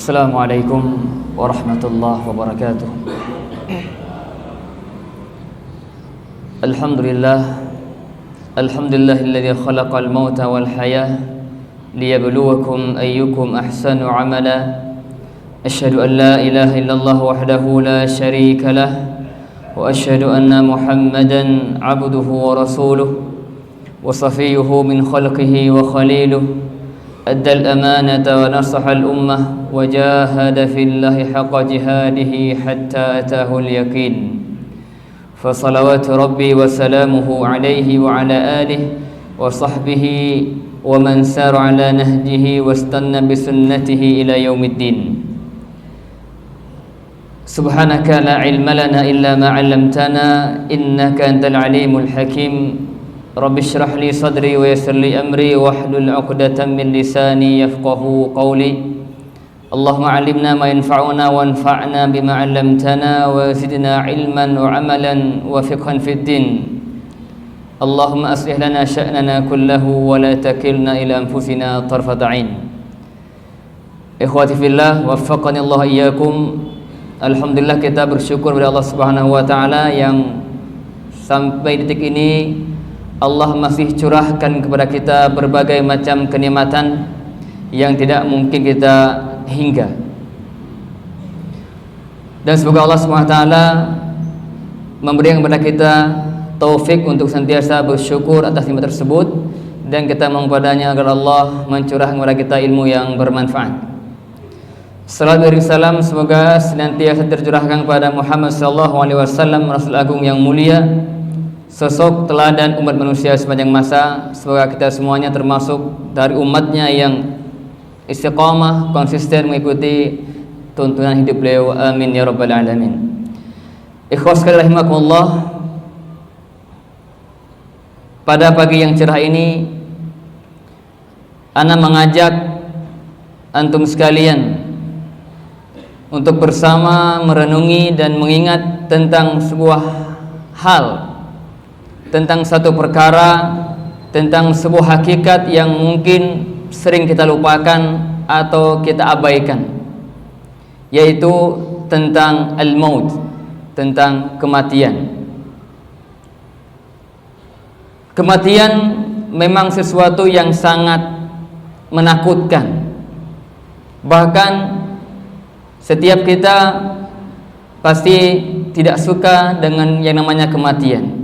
Assalamualaikum warahmatullahi wabarakatuh. Alhamdulillahilladzi khalaqal mauta wal hayah liyabluwakum ayyukum ahsanu amala. Asyhadu an la ilaha illallah wahdahu la syarika lah wa asyhadu anna Muhammadan abduhu wa rasuluh wa safiyyuhu min khalqihi wa khaliluh. أدى الأمانة ونصح الأمة وجاهد في الله حق جهاده حتى أتاه اليقين فصلوات ربي وسلامه عليه وعلى آله وصحبه ومن سار على نهجه واستنى بسنته إلى يوم الدين. سبحانك لا علم لنا إلا ما علمتنا إنك أنت العليم الحكيم. Rabbi syrah li sadri wa yassir li amri wahlul 'uqdatam min lisani yafqahu qawli. Allahumma 'allimna ma yanfa'una wanfa'na bima 'allamtana wa zidna 'ilman wa 'amalan wa fiqhan fid din. Allahumma aslih lana sya'nana kullahu wa la takilna ila anfusina tarfata 'ain. Ikhwati fillah, waffaqani Allah iyyakum. Alhamdulillah, kita bersyukur kepada Allah Subhanahu wa taala yang sampai detik ini Allah masih curahkan kepada kita berbagai macam kenikmatan yang tidak mungkin kita hingga. Dan semoga Allah SWT memberikan kepada kita taufik untuk senantiasa bersyukur atas nikmat tersebut, dan kita mohon padanya agar Allah mencurahkan kepada kita ilmu yang bermanfaat. Salawat dan salam semoga senantiasa tercurahkan kepada Muhammad SAW, Rasul Agung yang mulia, sosok teladan umat manusia sepanjang masa. Semoga kita semuanya termasuk dari umatnya yang istiqamah, konsisten mengikuti tuntunan hidup beliau. Amin ya rabbal alamin. Ikhwas sekalian rahimakumullah, pada pagi yang cerah ini ana mengajak antum sekalian untuk bersama merenungi dan mengingat tentang sebuah hal, tentang satu perkara, tentang sebuah hakikat yang mungkin sering kita lupakan atau kita abaikan, yaitu tentang al-maut, tentang kematian. Kematian memang sesuatu yang sangat menakutkan. Bahkan setiap kita pasti tidak suka dengan yang namanya kematian.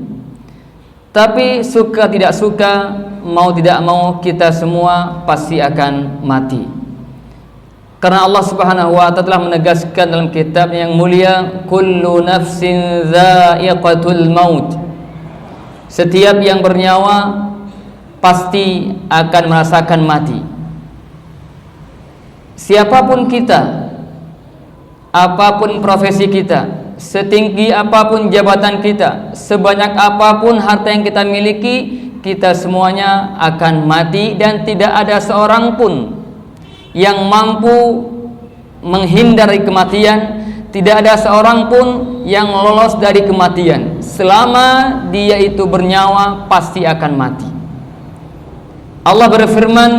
Tapi suka tidak suka, mau tidak mau, kita semua pasti akan mati. Karena Allah Subhanahu wa ta'ala telah menegaskan dalam kitab yang mulia, kullu nafsin dha'iqatul maut. Setiap yang bernyawa pasti akan merasakan mati. Siapapun kita, apapun profesi kita, setinggi apapun jabatan kita, sebanyak apapun harta yang kita miliki, kita semuanya akan mati, dan tidak ada seorang pun yang mampu menghindar dari kematian. Tidak ada seorang pun yang lolos dari kematian. Selama dia itu bernyawa, pasti akan mati. Allah berfirman,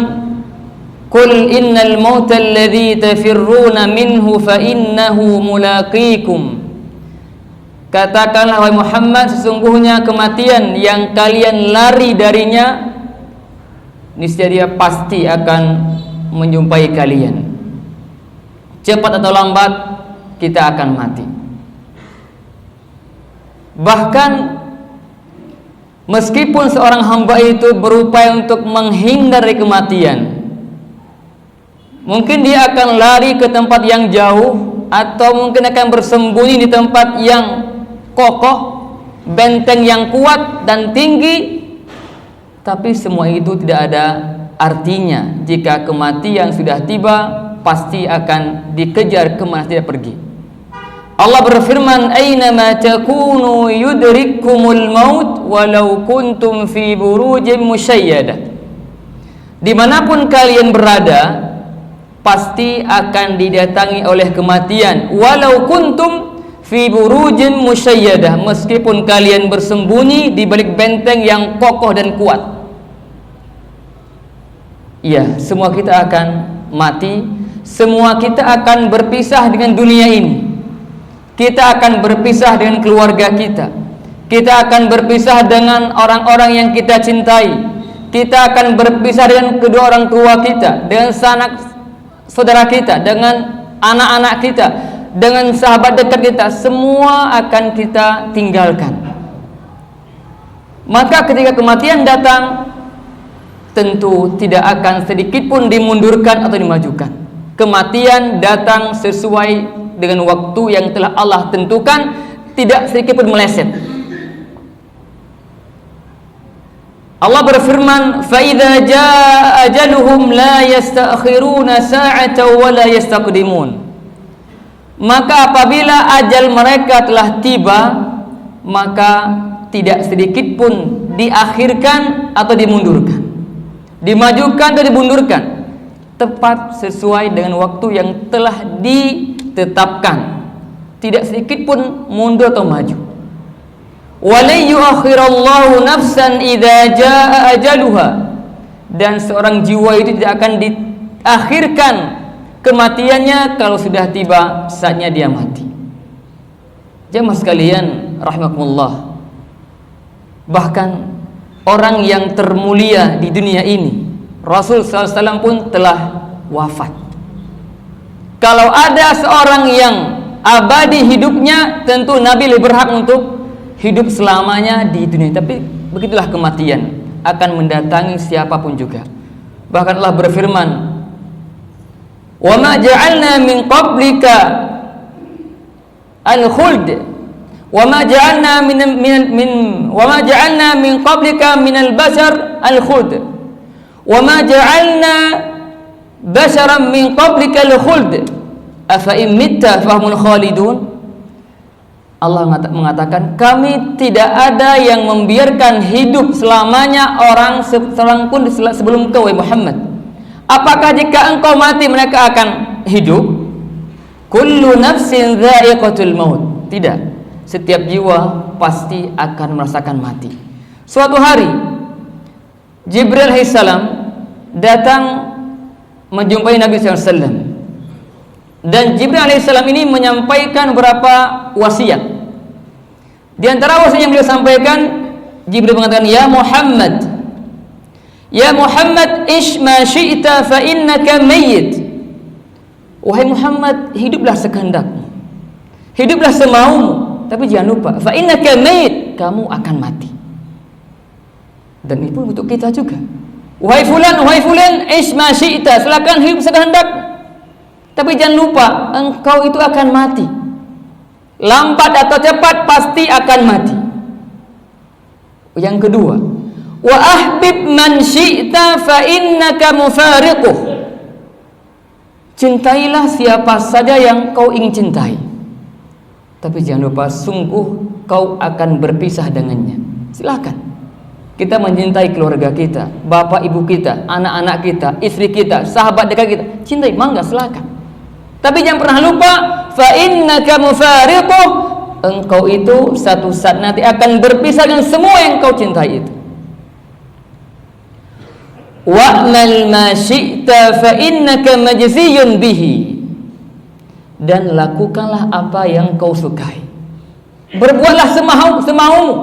qul innal mauta alladzi tafirruna minhu fa innahu mulaqikum. Katakanlah wahai Muhammad, sesungguhnya kematian yang kalian lari darinya, niscaya dia pasti akan menjumpai kalian. Cepat atau lambat kita akan mati. Bahkan meskipun seorang hamba itu berupaya untuk menghindar dari kematian, mungkin dia akan lari ke tempat yang jauh, atau mungkin akan bersembunyi di tempat yang kokoh, benteng yang kuat dan tinggi. Tapi semua itu tidak ada artinya jika kematian sudah tiba, pasti akan dikejar kemana tidak pergi. Allah berfirman, aynama takunu yudrikkumul maut walau kuntum fi burujin musyayyadah. Dimanapun kalian berada, pasti akan didatangi oleh kematian, walau kuntum fi burujin musyayyadah, meskipun kalian bersembunyi di balik benteng yang kokoh dan kuat. Ya, semua kita akan mati, semua kita akan berpisah dengan dunia ini. Kita akan berpisah dengan keluarga kita. Kita akan berpisah dengan orang-orang yang kita cintai. Kita akan berpisah dengan kedua orang tua kita, dengan sanak saudara kita, dengan anak-anak kita, dengan sahabat dekat kita. Semua akan kita tinggalkan. Maka ketika kematian datang, tentu tidak akan sedikit pun dimundurkan atau dimajukan. Kematian datang sesuai dengan waktu yang telah Allah tentukan, tidak sedikit pun meleset. Allah berfirman, "Fa-idza jaa ajaluhum la yasta'khiruna sa'atan wa la yastaqdimun." Maka apabila ajal mereka telah tiba, maka tidak sedikit pun diakhirkan atau dimundurkan, dimajukan atau dimundurkan, tepat sesuai dengan waktu yang telah ditetapkan, tidak sedikit pun mundur atau maju. Wala yu'akhirallahu nafsan idza jaa ajaluha, dan seorang jiwa itu tidak akan diakhirkan kematiannya kalau sudah tiba saatnya dia mati. Jemaah sekalian rahimakumullah, bahkan orang yang termulia di dunia ini, Rasul SAW pun telah wafat. Kalau ada seorang yang abadi hidupnya, tentu Nabi lebih berhak untuk hidup selamanya di dunia. Tapi begitulah kematian akan mendatangi siapapun juga. Bahkan Allah berfirman, "Wa ma ja'alna min qablika al-khuld wa ma ja'alna min qablika min al-bashar al-khuld wa ma ja'alna basharan min qablika al-khuld afa in mitta fahumul khalidun." Allah mengatakan, kami tidak ada yang membiarkan hidup selamanya orang seorang pun sebelum kau, Muhammad. Apakah jika engkau mati mereka akan hidup? Kullu nafsin dha'iqatul maut. Tidak, setiap jiwa pasti akan merasakan mati. Suatu hari Jibril alaihissalam datang menjumpai Nabi SAW, dan Jibril alaihissalam ini menyampaikan beberapa wasiat. Di antara wasiat yang beliau sampaikan, Jibril mengatakan, "Ya Muhammad, ya Muhammad, ish ma syi'ta fa innaka mayyit." Wahai Muhammad, hiduplah sekehendakmu, hiduplah semaumu, tapi jangan lupa, fa innaka mayyit, kamu akan mati. Dan itu untuk kita juga. Wahai fulan, ish ma syi'ta, silakan hidup sekehendakmu, tapi jangan lupa engkau itu akan mati. Lambat atau cepat pasti akan mati. Yang kedua, wa ahbib man syi'ta fa innaka mufariquh. Cintailah siapa saja yang kau ingin cintai, tapi jangan lupa sungguh kau akan berpisah dengannya. Silakan kita mencintai keluarga kita, bapak ibu kita, anak-anak kita, istri kita, sahabat dekat kita, cintai, mangga silakan. Tapi jangan pernah lupa, fa innaka mufariquh, engkau itu satu saat nanti akan berpisah dengan semua yang kau cintai itu. Wa'mal ma syi'ta fa innaka majziyun bihi, dan lakukanlah apa yang kau sukai. Berbuatlah semaumu,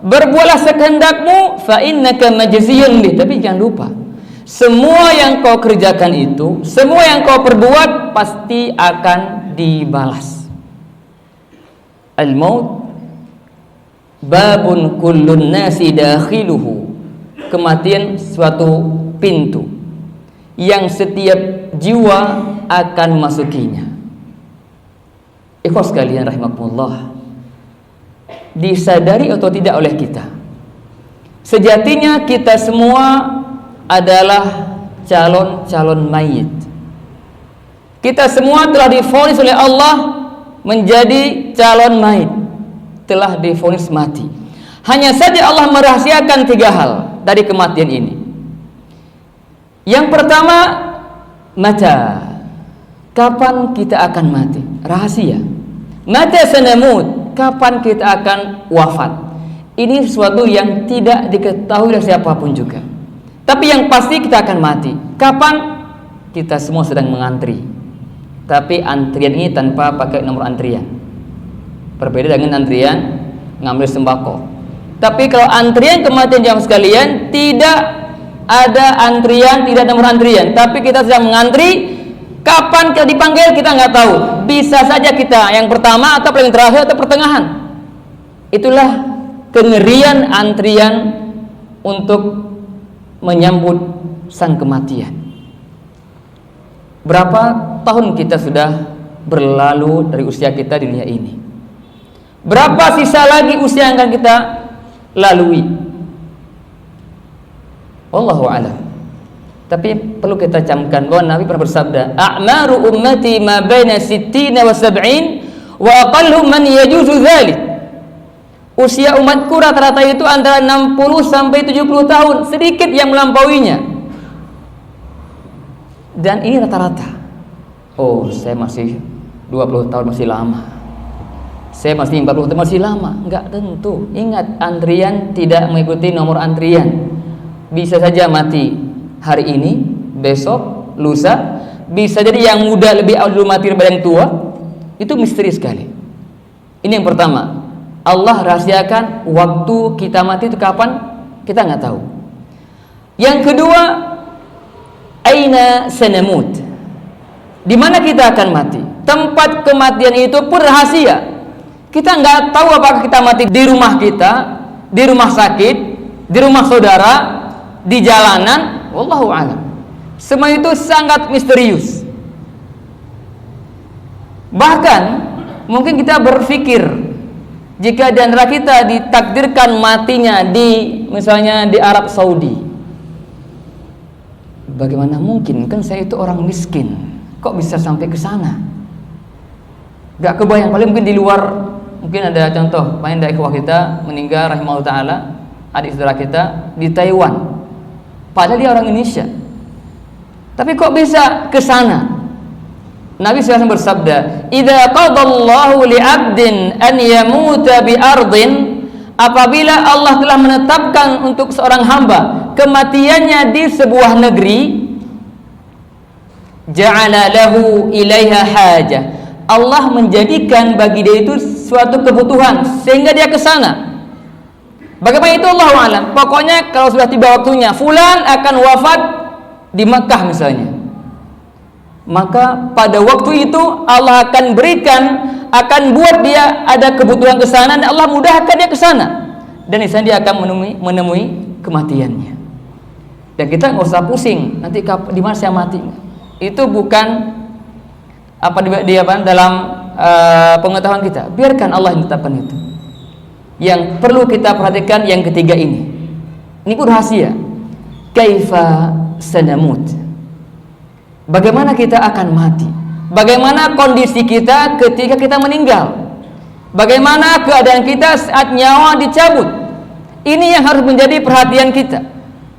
berbuatlah sekehendakmu, fa innaka majziyun bihi. Tapi jangan lupa, semua yang kau kerjakan itu, semua yang kau perbuat pasti akan dibalas. Al-maut babun kullun nasi dakhiluhu. Kematian suatu pintu yang setiap jiwa akan masukinya. Ikhwas sekalian rahimakumullah, disadari atau tidak oleh kita, sejatinya kita semua adalah calon-calon mayit. Kita semua telah divonis oleh Allah menjadi calon mayit, telah divonis mati. Hanya saja Allah merahasiakan 3 hal dari kematian ini. Yang pertama, mata, kapan kita akan mati, rahasia. Mata sanamut, kapan kita akan wafat. Ini sesuatu yang tidak diketahui oleh siapapun juga. Tapi yang pasti kita akan mati. Kapan? Kita semua sedang mengantri. Tapi antrian ini tanpa pakai nomor antrian. Berbeda dengan antrian ngambil sembako. Tapi kalau antrian kematian jamaah sekalian, tidak ada antrian, tidak ada nomor antrian. Tapi kita sedang mengantri, kapan kita dipanggil kita nggak tahu. Bisa saja kita yang pertama atau paling terakhir atau pertengahan. Itulah kengerian antrian untuk menyambut sang kematian. Berapa tahun kita sudah berlalu dari usia kita di dunia ini? Berapa sisa lagi usia yang akan kita lalui? Wallahu a'lam. Tapi perlu kita camkan bahwa Nabi pernah bersabda, "A'maru ummati ma baina 60 wa 70 wa aqallu man yajuzu dzalik." Usia umatku rata-rata itu antara 60 sampai 70 tahun, sedikit yang melampauinya. Dan ini rata-rata. Oh, saya masih 20 tahun masih lama. Saya masih 40 tahun masih lama. Enggak tentu. Ingat, antrian tidak mengikuti nomor antrian. Bisa saja mati hari ini, besok, lusa. Bisa jadi yang muda lebih dulu mati daripada yang tua. Itu misteri sekali. Ini yang pertama. Allah rahasiakan waktu kita mati itu kapan, kita nggak tahu. Yang kedua, aina sanamut, di mana kita akan mati. Tempat kematian itu pun rahasia. Kita nggak tahu apakah kita mati di rumah kita, di rumah sakit, di rumah saudara, di jalanan. Wallahu a'lam. Semua itu sangat misterius. Bahkan mungkin kita berpikir, jika di antara kita ditakdirkan matinya di misalnya di Arab Saudi, bagaimana mungkin? Kan saya itu orang miskin, kok bisa sampai ke sana? Gak kebayang. Paling mungkin di luar, mungkin ada contoh main dari ikhwah kita meninggal rahimahullah taala, adik saudara kita di Taiwan, padahal dia orang Indonesia, tapi kok bisa ke sana? Nabi SAW bersabda, "Idza qadallahu li'abdin an yamuta bi ardin," apabila Allah telah menetapkan untuk seorang hamba kematiannya di sebuah negeri, ja'ala lahu ilaiha hajah, Allah menjadikan bagi dia itu suatu kebutuhan sehingga dia ke sana. Bagaimana itu Allahu a'lam. Pokoknya kalau sudah tiba waktunya fulan akan wafat di Mekah misalnya, maka pada waktu itu Allah akan berikan, akan buat dia ada kebutuhan ke sana, dan Allah mudahkan dia ke sana, dan di sana dia akan menemui kematiannya. Dan kita nggak usah pusing nanti di mana saya mati. Itu bukan apa dalam pengetahuan kita. Biarkan Allah yang tetapkan itu. Yang perlu kita perhatikan yang ketiga ini pun rahasia. Kaifa sanamut, bagaimana kita akan mati? Bagaimana kondisi kita ketika kita meninggal? Bagaimana keadaan kita saat nyawa dicabut? Ini yang harus menjadi perhatian kita.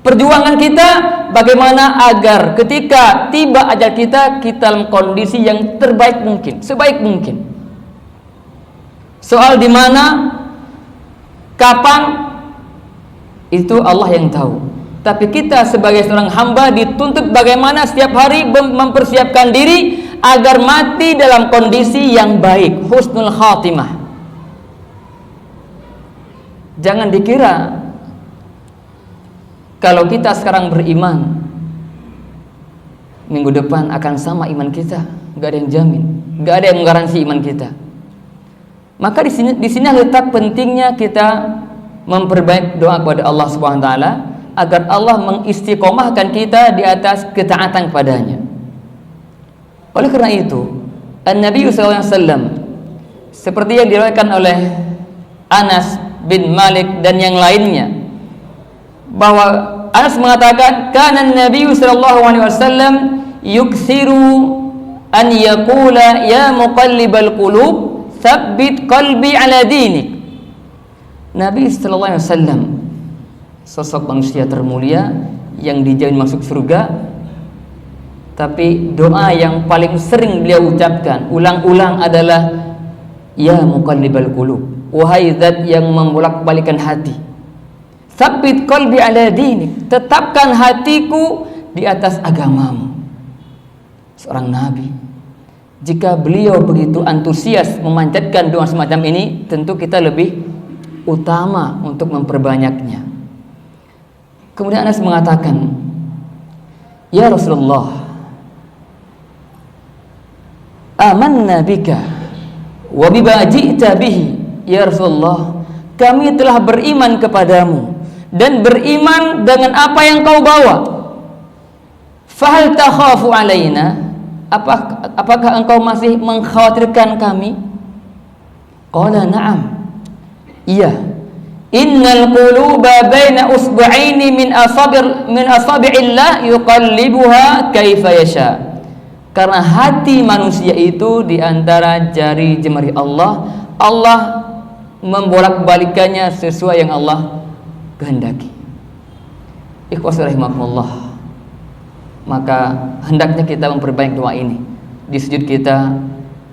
Perjuangan kita bagaimana agar ketika tiba ajal kita dalam kondisi yang terbaik mungkin, sebaik mungkin. Soal di mana, kapan, itu Allah yang tahu. Tapi kita sebagai seorang hamba dituntut bagaimana setiap hari mempersiapkan diri agar mati dalam kondisi yang baik, husnul khatimah. Jangan dikira kalau kita sekarang beriman, minggu depan akan sama iman kita. Gak ada yang jamin, gak ada yang menggaransi iman kita. Maka di sini letak pentingnya kita memperbaiki doa kepada Allah Subhanahu wa taala agar Allah mengistiqomahkan kita di atas ketaatan kepadanya. Oleh karena itu, Nabi SAW seperti yang diriwayatkan oleh Anas bin Malik dan yang lainnya, bahwa Anas mengatakan, "Kana Nabi sallallahu alaihi wasallam yukthiru an yaqula ya muqallibal qulub, tsabbit qalbi ala dinik." Nabi sallallahu alaihi wasallam, sosok manusia termulia yang dijamin masuk surga, tapi doa yang paling sering beliau ucapkan ulang-ulang adalah ya muqallibal qulub, wahai zat yang membolak-balikan hati, tsabbit qalbi ala dinik, tetapkan hatiku di atas agamamu. Seorang nabi Jika beliau begitu antusias memanjatkan doa semacam ini, tentu kita lebih utama untuk memperbanyaknya. Kemudian Anas mengatakan, "Ya Rasulullah, amanna bika wa bima ji'ta bihi." Ya Rasulullah, kami telah beriman kepadamu dan beriman dengan apa yang kau bawa. Fahal takhafu alaina? Apakah engkau masih mengkhawatirkan kami? Qala na'am. Iya. Innal quluba baina usbu'aini min asabi'illah yuqallibuha kaifa yasha. Karena hati manusia itu di antara jari jemari Allah, Allah membolak-balikannya sesuai yang Allah kehendaki. Ikhwas rahimakumullah. Maka hendaknya kita memperbanyak doa ini di sujud kita,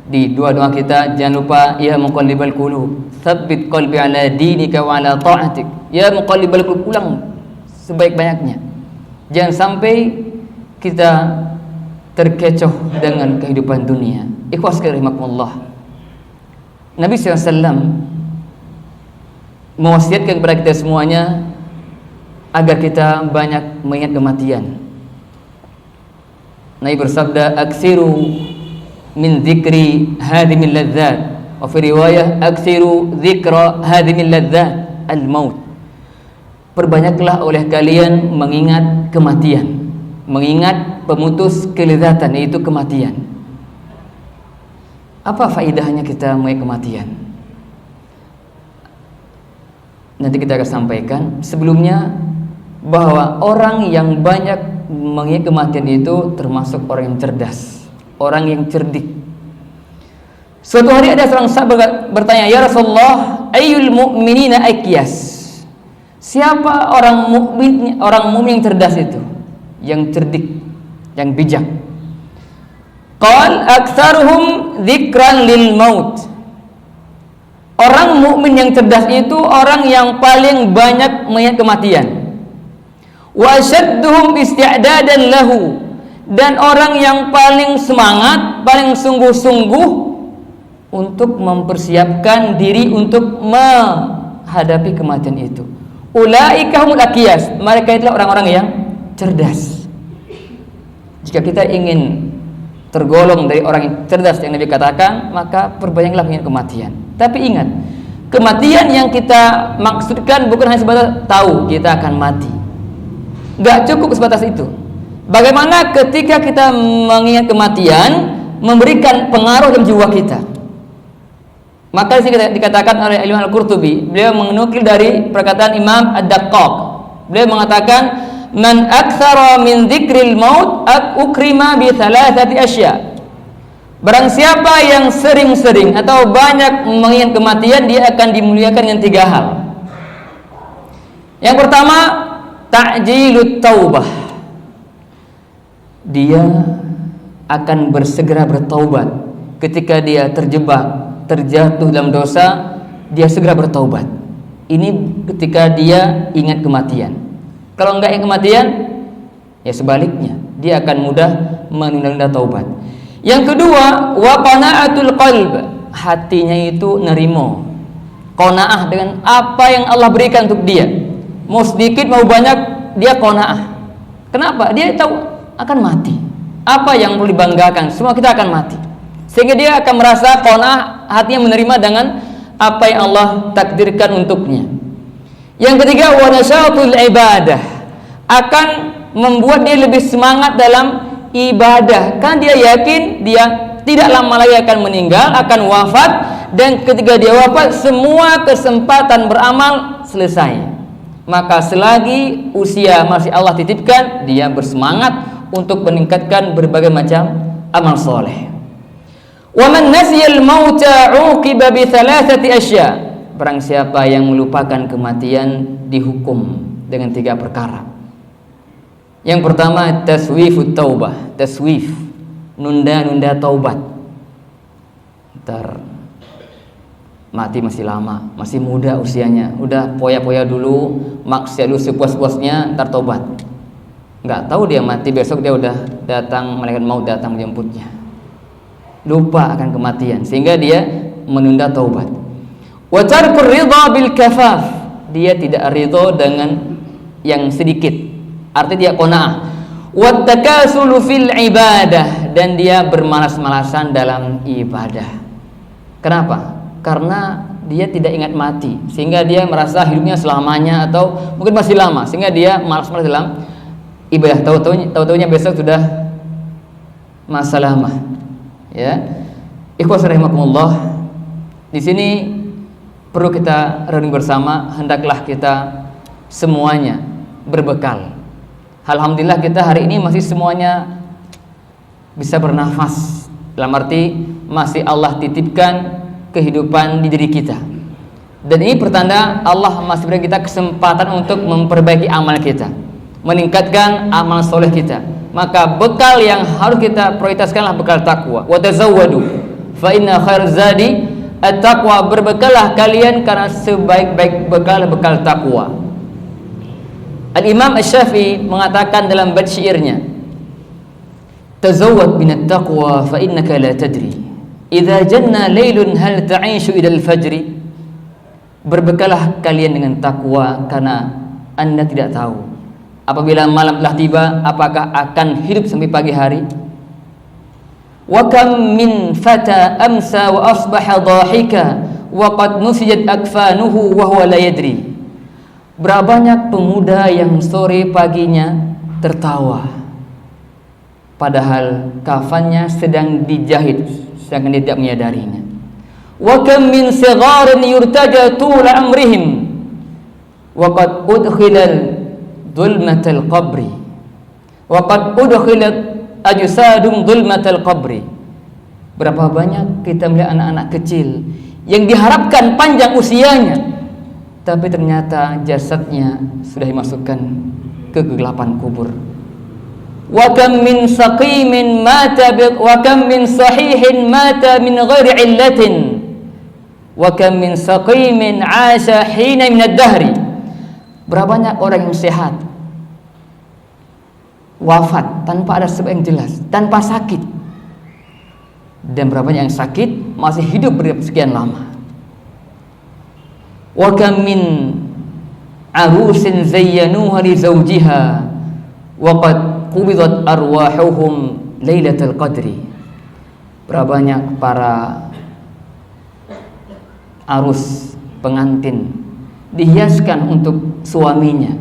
di doa-doa kita. Jangan lupa, ya muqallibal qulub, tsabbit qalbi ala dinika wa ala ta'atik. Ya muqallibal qulub, ulang sebaik-banyaknya. Jangan sampai kita terkecoh dengan kehidupan dunia. Ikhwas rahimakumullah. Nabi SAW mewasiatkan kepada kita semuanya agar kita banyak mengingat kematian. Nabi bersabda, "Aksiru min dzikri hadimil ladzat." Wa fi riwayah, "Aksiru dzikra hadimil ladzat al-maut." Perbanyaklah oleh kalian mengingat kematian, mengingat pemutus kelezatan, yaitu kematian. Apa faedahnya kita mengingat kematian? Nanti kita akan sampaikan. Sebelumnya, bahwa orang yang banyak mengingat kematian itu termasuk orang yang cerdas, orang yang cerdik. Suatu hari ada seorang sahabat bertanya, "Ya Rasulullah, ayyul mu'minina akyas?" Siapa orang mukmin yang cerdas itu, yang cerdik, yang bijak? Qal aktsaruhum dzikran lil maut. Orang mukmin yang cerdas itu orang yang paling banyak mengingat kematian. Wa asyadduhum isti'dadan lahu, dan orang yang paling semangat, paling sungguh-sungguh untuk mempersiapkan diri untuk menghadapi kematian itu. Ulaika humul aqyas, mereka itulah orang-orang yang cerdas. Jika kita ingin tergolong dari orang yang cerdas yang Nabi katakan, maka perbanyaklah mengingat kematian. Tapi ingat, kematian yang kita maksudkan bukan hanya sebatas tahu kita akan mati. Gak cukup sebatas itu. Bagaimana ketika kita mengingat kematian memberikan pengaruh dalam jiwa kita? Maka di sini dikatakan oleh Imam Al-Qurtubi, beliau menukil dari perkataan Imam Ad-Daqqaq. Beliau mengatakan, "Man aktsara min dzikril maut ukrima bi thalathati asya." Barang siapa yang sering-sering atau banyak mengingat kematian, dia akan dimuliakan dengan 3 hal. Yang pertama, ta'jilut taubah. Dia akan bersegera bertaubat. Ketika dia terjebak, terjatuh dalam dosa, dia segera bertaubat. Ini ketika dia ingat kematian. Kalau enggak ingat kematian, ya sebaliknya, dia akan mudah menunda-nunda taubat. Yang kedua, wa qana'atul qalb. Hatinya itu nerimo, qanaah dengan apa yang Allah berikan untuk dia. Mau sedikit mau banyak, dia qanaah. Kenapa? Dia tahu akan mati. Apa yang perlu dibanggakan? Semua kita akan mati. Sehingga dia akan merasa qanaah, hatinya menerima dengan apa yang Allah takdirkan untuknya. Yang ketiga, wa nasyatul ibadah. Akan membuat dia lebih semangat dalam ibadah. Kan dia yakin dia tidak lama lagi akan meninggal, akan wafat, dan ketika dia wafat semua kesempatan beramal selesai. Maka selagi usia masih Allah titipkan, dia bersemangat untuk meningkatkan berbagai macam amal soleh. Wa man nasiyal mauta uqiba bi thalathati asya. Barang siapa yang melupakan kematian dihukum dengan 3 perkara. Yang pertama, taswifut taubah. Taswif, nunda-nunda taubat. Ntar mati masih lama, masih muda usianya, udah poya-poya dulu, maksiat dulu sepuas-puasnya, ntar taubat. Nggak tahu dia mati besok, dia udah datang, malaikat maut datang menjemputnya. lupa akan kematian sehingga dia menunda taubat. Wa tarkur ridha bil kafaf, dia tidak ridha dengan yang sedikit, artinya dia qanaah. Wa takasulu fil ibadah, dan dia bermalas-malasan dalam ibadah. Kenapa? Karena dia tidak ingat mati sehingga dia merasa hidupnya selamanya atau mungkin masih lama sehingga dia malas-malas dalam ibadah. Tahu-tahunya besok sudah masa lama. Ya, ikhwas rahimakumullah, di sini perlu kita renung bersama. Hendaklah kita semuanya berbekal. Alhamdulillah kita hari ini masih semuanya bisa bernafas, dalam arti masih Allah titipkan kehidupan di diri kita, dan ini pertanda Allah masih beri kita kesempatan untuk memperbaiki amal kita, meningkatkan amal soleh kita. Maka bekal yang harus kita prioritaskanlah bekal takwa. Wa tazawwadu fa inna khairuz zadi at-taqwa, berbekalah kalian karena sebaik-baik bekal takwa. Al-Imam Asy-Syafi'i mengatakan dalam bait syairnya, tazawwad min at-taqwa fa innaka la tadri idza janna lailun hal ta'ishu ila al-fajri. Berbekalah kalian dengan takwa karena Anda tidak tahu apabila malam telah tiba apakah akan hidup sampai pagi hari. Wa kam min fata amsa wa asbaha dhahika wa qad nusijat akfanuhu wa huwa la yadri. Berapa banyak pemuda yang sore paginya tertawa padahal kafannya sedang dijahit sedangkan dia tidak menyadarinya. Wa kam min sigharin yurtaja tula amrihim wa qad udkhilal dhulmatal qabri wa qad udkhilat ajsadum dhulmatal qabri. Berapa banyak kita melihat anak-anak kecil yang diharapkan panjang usianya, tapi ternyata jasadnya sudah dimasukkan ke kegelapan kubur. Wa kam min saqimin mata wa kam min sahihin mata min ghairi illatin wa kam min saqimin 'asha hina min ad-dahri. Berapa banyak orang yang sehat wafat tanpa ada sebab yang jelas, tanpa sakit, dan berapa banyak yang sakit masih hidup sekian lama. Wa kam min arusin zayyanuha li zawjiha wa qad qubidat arwahuhum lailatul qadri. Berapa banyak para arus pengantin dihiaskan untuk suaminya,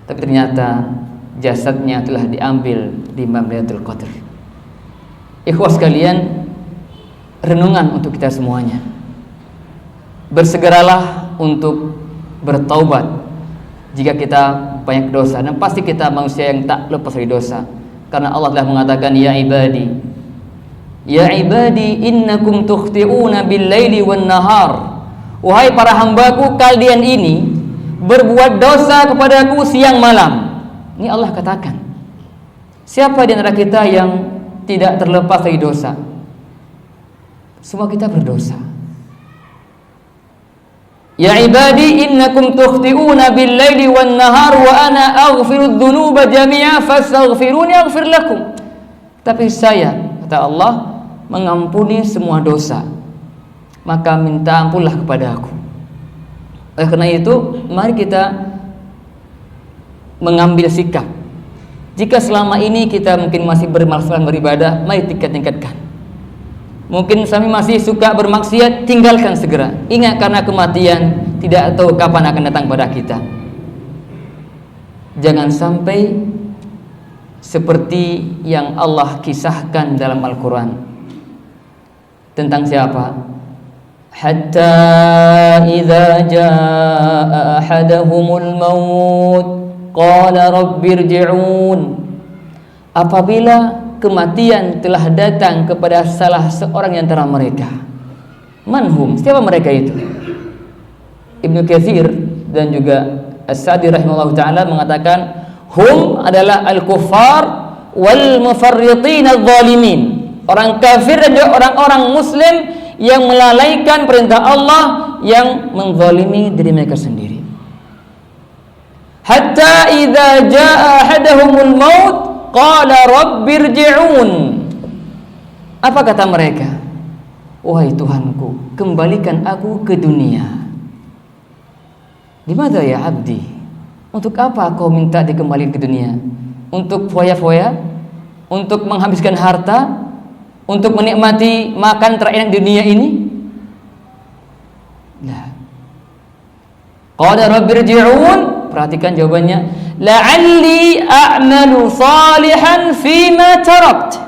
tapi ternyata jasadnya telah diambil di malam Lailatul Qadar. Ikhwas sekalian, renungan untuk kita semuanya. Bersegeralah untuk bertaubat jika kita banyak dosa, dan pasti kita manusia yang tak lepas dari dosa. Karena Allah telah mengatakan, ya ibadi innakum tukhti'una bil-laili wan-nahar. Wahai para hambaku, kalian ini berbuat dosa kepadaku siang malam. Ini Allah katakan. Siapa di antara kita yang tidak terlepas dari dosa? Semua kita berdosa. Ya ibadi innakum tukhti'una bil-laili wan-nahar wa ana aghfiru dzunuba jami'a fastaghfiruni aghfir lakum. Tapi saya, kata Allah, mengampuni semua dosa, maka minta ampunlah kepada aku. Oleh karena itu, mari kita mengambil sikap. Jika selama ini kita mungkin masih bermalas-malasan beribadah, mari tingkatkan. Mungkin kami masih suka bermaksiat, tinggalkan segera. Ingat, karena kematian tidak tahu kapan akan datang pada kita. Jangan sampai seperti yang Allah kisahkan dalam Al-Quran. Tentang siapa? Hatta idza jaa ahadahumul maut qala rabbirji'un. Apabila kematian telah datang kepada salah seorang di antara mereka. Manhum? Siapa mereka itu? Ibnu Katsir dan juga As-Sa'di rahimahullah ta'ala mengatakan, hum adalah al-kuffar wal mufarritin al-zalimin. Orang kafir dan juga orang-orang muslim yang melalaikan perintah Allah, yang menzalimi diri mereka sendiri. Hatta idza jaa ahadahumul maut qala rabbirji'un. Apa kata mereka? Wahai Tuhanku, kembalikan aku ke dunia. Dimana ya abdi? Untuk apa kau minta dikembalikan ke dunia? Untuk foya-foya? Untuk menghabiskan harta? Untuk menikmati makan terenak di dunia ini? Nah. Qala rabbirji'un. Perhatikan jawabannya. La'alli a'malu salihan fima tarakt.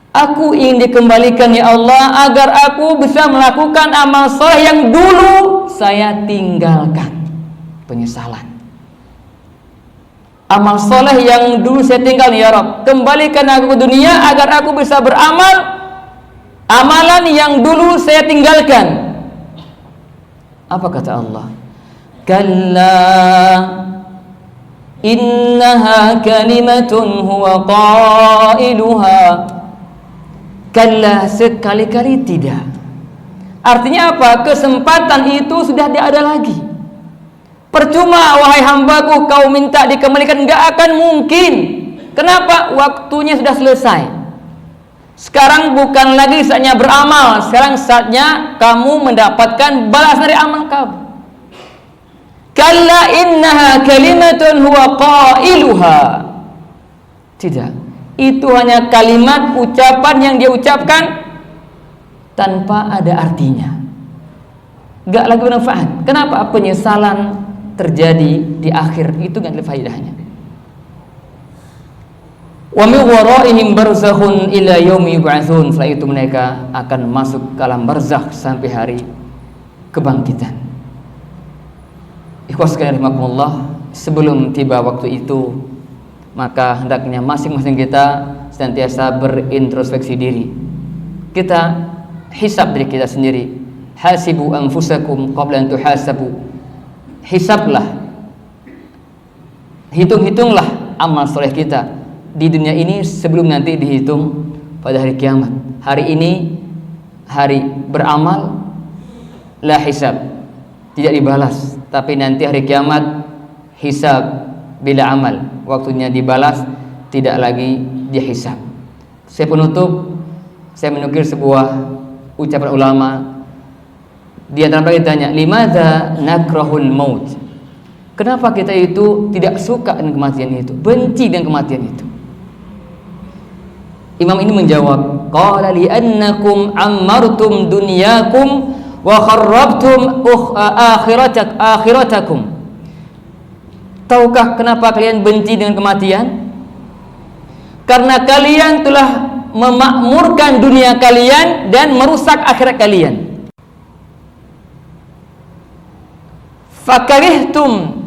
Aku ingin dikembalikan ya Allah agar aku bisa melakukan amal saleh yang dulu saya tinggalkan. Penyesalan. Amal saleh yang dulu saya tinggalkan ya Rabb, kembalikan aku ke dunia agar aku bisa beramal amalan yang dulu saya tinggalkan. Apa kata Allah? Kalla innaha kalimatun huwa qailuha. Kalla, sekali-kali tidak. Artinya apa? Kesempatan itu sudah tidak ada lagi. Percuma wahai hambaku kau minta dikembalikan, enggak akan mungkin. Kenapa? Waktunya sudah selesai. Sekarang bukan lagi saatnya beramal, sekarang saatnya kamu mendapatkan balas dari amal kamu. Kalla innaha kalimatun huwa qailuha. Tidak, itu hanya kalimat ucapan yang dia ucapkan tanpa ada artinya, gak lagi bermanfaat. Kenapa? Penyesalan terjadi di akhir itu gak ada faedahnya. Wa min waraihim barzakhun ila yaumi yub'atsun. Setelah itu mereka akan masuk ke alam barzakh sampai hari kebangkitan. Ikhwas sekalian rahimakumullah, sebelum tiba waktu itu maka hendaknya masing-masing kita senantiasa berintrospeksi diri. Kita hisab diri kita sendiri. Hasibu anfusakum qabla an tuhasabu. Hisablah, hitung-hitunglah amal soleh kita di dunia ini sebelum nanti dihitung pada hari kiamat. Hari ini hari beramal, la hisab, tidak dibalas. Tapi nanti hari kiamat hisab bila amal, waktunya dibalas, tidak lagi dihisab. Saya penutup, saya menukil sebuah ucapan ulama. Di antara mereka ditanya, limadza nakrahul maut? Kenapa kita itu tidak suka dengan kematian itu, benci dengan kematian itu? Imam ini menjawab, qala li annakum ammartum dunyakum wa kharrabtum akhiratakum. Tahukah kenapa kalian benci dengan kematian? Karena kalian telah memakmurkan dunia kalian dan merusak akhirat kalian.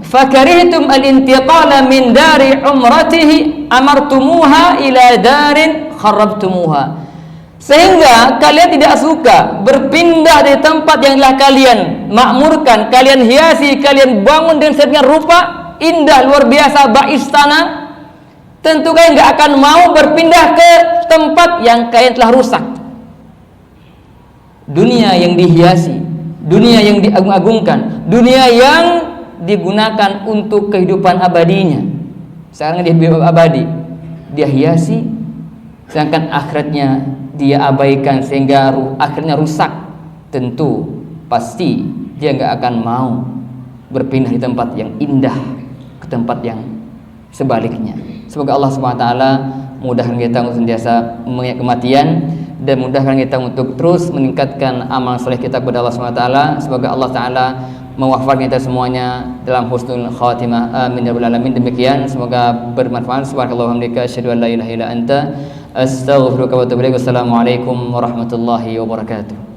Fakarihtum al-intiqala min dari umratihi amartumuha ila darin kharrabtumuha. Sehingga kalian tidak suka berpindah dari tempat yang telah kalian makmurkan, kalian hiasi, kalian bangun dengan sedemikian rupa indah luar biasa bak istana. Tentu kalian tidak akan mau berpindah ke tempat yang kalian telah rusak. Dunia yang dihiasi, dunia yang diagung-agungkan, dunia yang digunakan untuk kehidupan abadinya, sekarang dia abadi, dia hiasi, sedangkan akhiratnya dia abaikan sehingga akhirnya rusak. Tentu pasti dia nggak akan mau berpindah di tempat yang indah ke tempat yang sebaliknya. Semoga Allah SWT mudahkan kita untuk sentiasa mengingat kematian dan mudahkan kita untuk terus meningkatkan amal soleh kita kepada Allah SWT. Semoga Allah Ta'ala mewafatkan kita semuanya dalam husnul khatimah. Amin ya rabbal alamin. Demikian, semoga bermanfaat. Subhanallahumma wa bihamdika asyhadu an la ilaha illa anta astaghfiruka wa atubu ilaik. Wassalamualaikum warahmatullahi wabarakatuh.